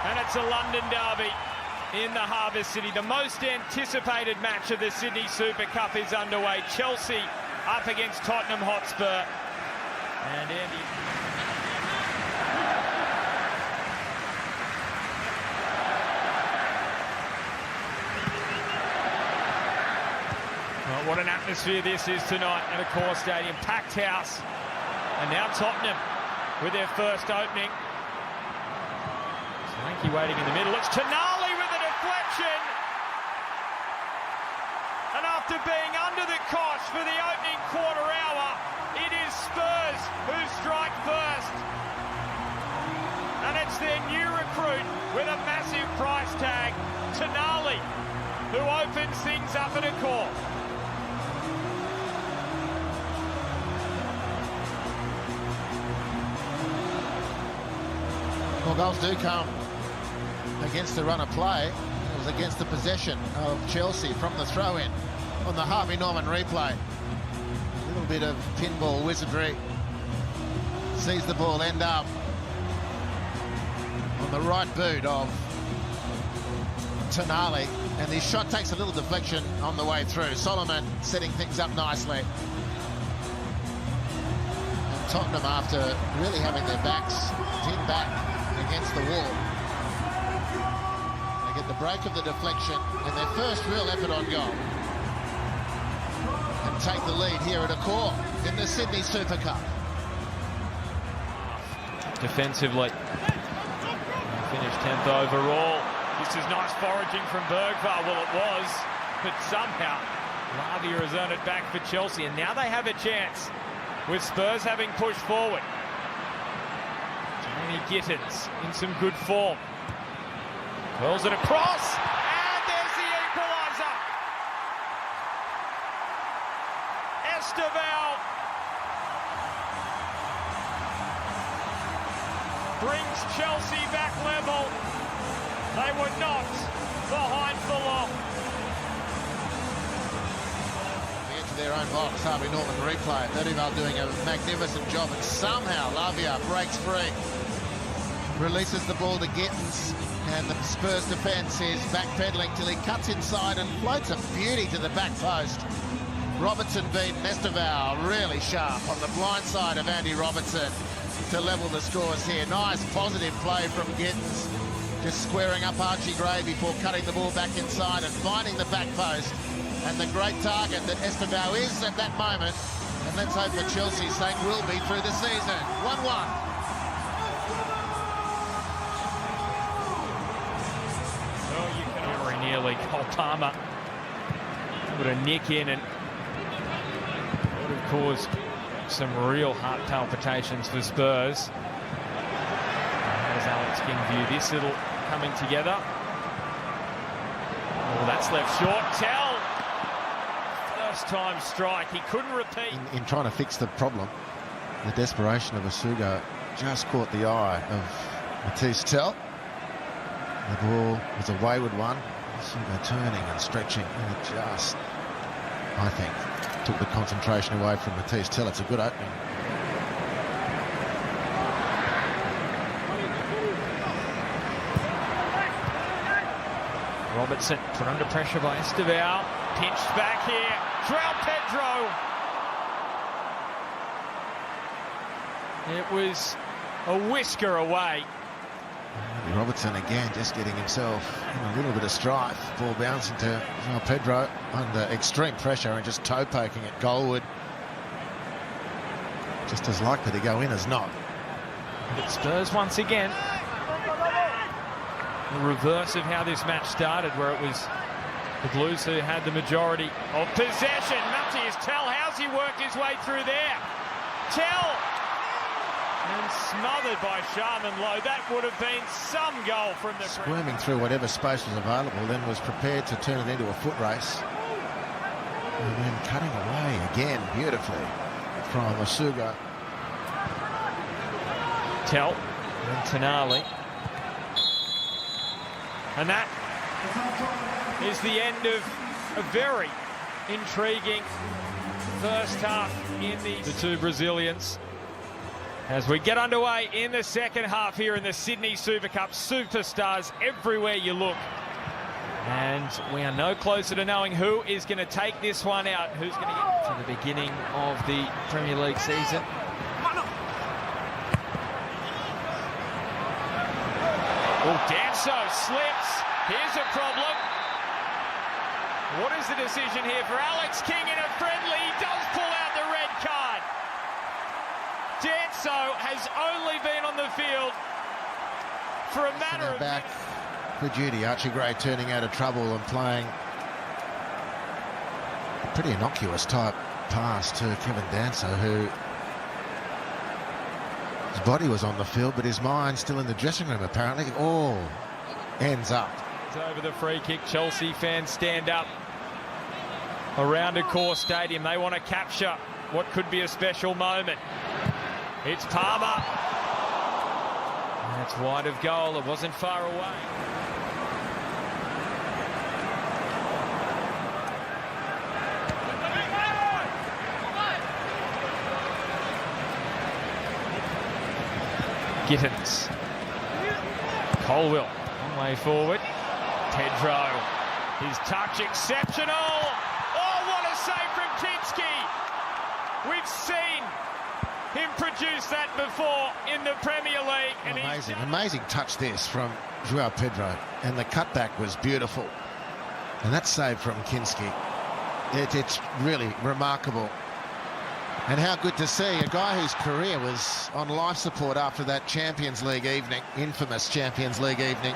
And it's a London derby in the Harbour City. The most anticipated match of the Sydney Super Cup is underway. Chelsea up against Tottenham Hotspur. And Andy... Well, what an atmosphere this is tonight at Accor Stadium. Packed house. And now Tottenham with their first opening. Swanky waiting in the middle. It's Tonali with a deflection. And after being under the cosh for the opening quarter hour, it is Spurs who strike first. And it's their new recruit with a massive price tag, Tonali, who opens things up at Accor. Well, goals do come against the run of play. It was against the possession of Chelsea from the throw-in on the Harvey Norman replay. A little bit of pinball wizardry. Sees the ball end up on the right boot of Tonali, and the shot takes a little deflection on the way through. Solomon setting things up nicely. And Tottenham, after really having their backs pinned back against the wall, they get the break of the deflection and their first real effort on goal, and take the lead here at Accor in the Sydney Super Cup. Defensively, finished 10th overall. This is nice foraging from Bergvall. Well, it was, but somehow Lavia has earned it back for Chelsea, and now they have a chance with Spurs having pushed forward. Jamie Gittins in some good form. Curls it across, and there's the equaliser. Esteval brings Chelsea back level. They were not behind for long. Into their own box, Harvey Norman replay. Esteval doing a magnificent job, and somehow Lavia breaks free. Releases the ball to Gittins, and the Spurs defence is backpedaling till he cuts inside and floats a beauty to the back post. Robertson beat Esteval really sharp on the blind side of Andy Robertson to level the scores here. Nice positive play from Gittins, just squaring up Archie Gray before cutting the ball back inside and finding the back post. And the great target that Esteval is at that moment. And let's hope that Chelsea's sake will be through the season. 1-1. Very nearly. Cole Palmer put a nick in and would have caused some real heart palpitations for Spurs. As Alex King view this little coming together. Oh, that's left short. Tell. First time strike. He couldn't repeat. In trying to fix the problem, the desperation of Asuga just caught the eye of Matisse Tell. The ball was a wayward one. Asuga turning and stretching, and it just, I think, took the concentration away from Matisse Tell. It's a good opening. Robertson put under pressure by Esteval. Pinched back here. João Pedro. It was a whisker away. Robertson again just getting himself in a little bit of strife. Ball bouncing to João Pedro under extreme pressure and just toe poking at goalwood. Just as likely to go in as not. But Spurs once again. The reverse of how this match started, where it was the Blues who had the majority of possession. Mathias Tell, how's he worked his way through there? Tell! And smothered by Sharman Lowe. That would have been some goal from the... Squirming through whatever space was available, then was prepared to turn it into a foot race. And then cutting away again beautifully from Asuga. Tell and Tonali. And that is the end of a very intriguing first half in the two Brazilians. As we get underway in the second half here in the Sydney Super Cup, superstars everywhere you look. And we are no closer to knowing who is going to take this one out, who's going to get to the beginning of the Premier League season. Oh, Danso slips. Here's a problem. What is the decision here for Alex King in a friendly? He does pull out the red card. Danso has only been on the field for a matter of back for duty. Archie Gray turning out of trouble and playing a pretty innocuous type pass to Kevin Danso, who his body was on the field, but his mind still in the dressing room apparently. All ends up. Over the free kick, Chelsea fans stand up around Accor Stadium. They want to capture what could be a special moment. It's Palmer. That's wide of goal. It wasn't far away. Gittins. Colwill, long way forward. Pedro, his touch exceptional. Oh, what a save from Kinski. We've seen him produce that before in the Premier League. And amazing touch this from Joao Pedro, and the cutback was beautiful. And that save from Kinski, it's really remarkable. And how good to see a guy whose career was on life support after that Champions League evening, infamous Champions League evening.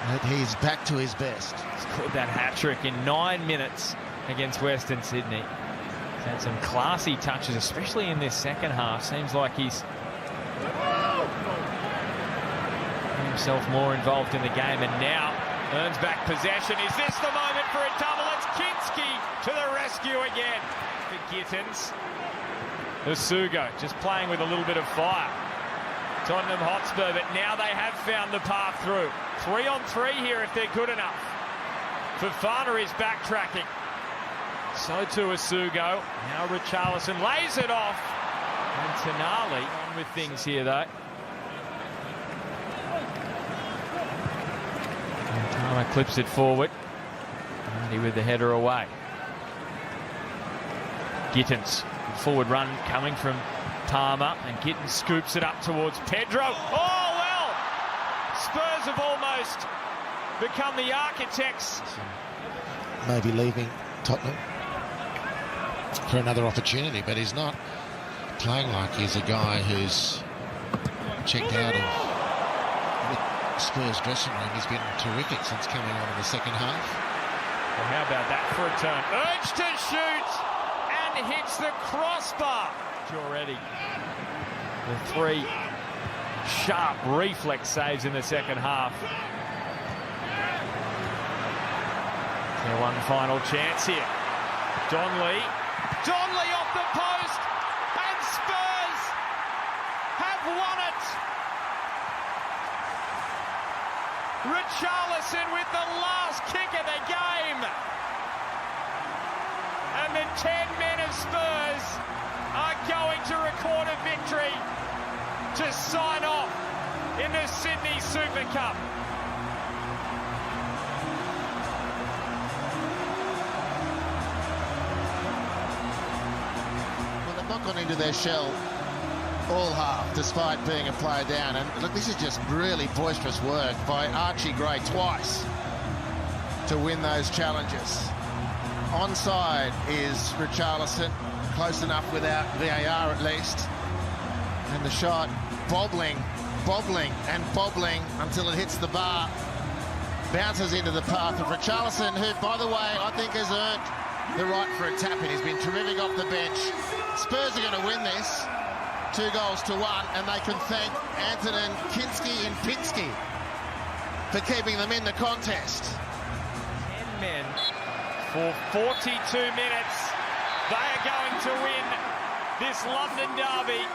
That he's back to his best. He's scored that hat-trick in 9 minutes against Western Sydney. He's had some classy touches, especially in this second half. Seems like he's himself more involved in the game, and now earns back possession. Is this the moment for a double? It's Kinski to the rescue again. For Gittins. Usugo just playing with a little bit of fire. Tottenham Hotspur, but now they have found the path through. 3-on-3 here if they're good enough. Fofana is backtracking. So too Usugo. Now Richarlison lays it off. And Tonali on with things here though. And Tama clips it forward. Andy with the header away. Gittins, forward run coming from Palmer, and Gittins scoops it up towards Pedro. Oh, well! Spurs have almost become the architects. Maybe leaving Tottenham for another opportunity, but he's not playing like he's a guy who's checked out of the Spurs dressing room. He's been terrific since coming on in the second half. Well, how about that for a turn? Urge to shoot! Hits the crossbar. Already the 3 sharp reflex saves in the second half. Their one final chance here. Donley off the post, and Spurs have won it. Richarlison with the last kick of the game. And the 10 men of Spurs are going to record a victory to sign off in the Sydney Super Cup. Well, they've not gone into their shell all half, despite being a player down. And look, this is just really boisterous work by Archie Gray twice to win those challenges. Onside is Richarlison, close enough without VAR at least. And the shot bobbling and bobbling until it hits the bar. Bounces into the path of Richarlison, who, by the way, I think has earned the right for a tap-in. He's been terrific off the bench. Spurs are going to win this 2-1, and they can thank Antonin Kinski and Pinsky for keeping them in the contest. 10 men. For 42 minutes, they are going to win this London derby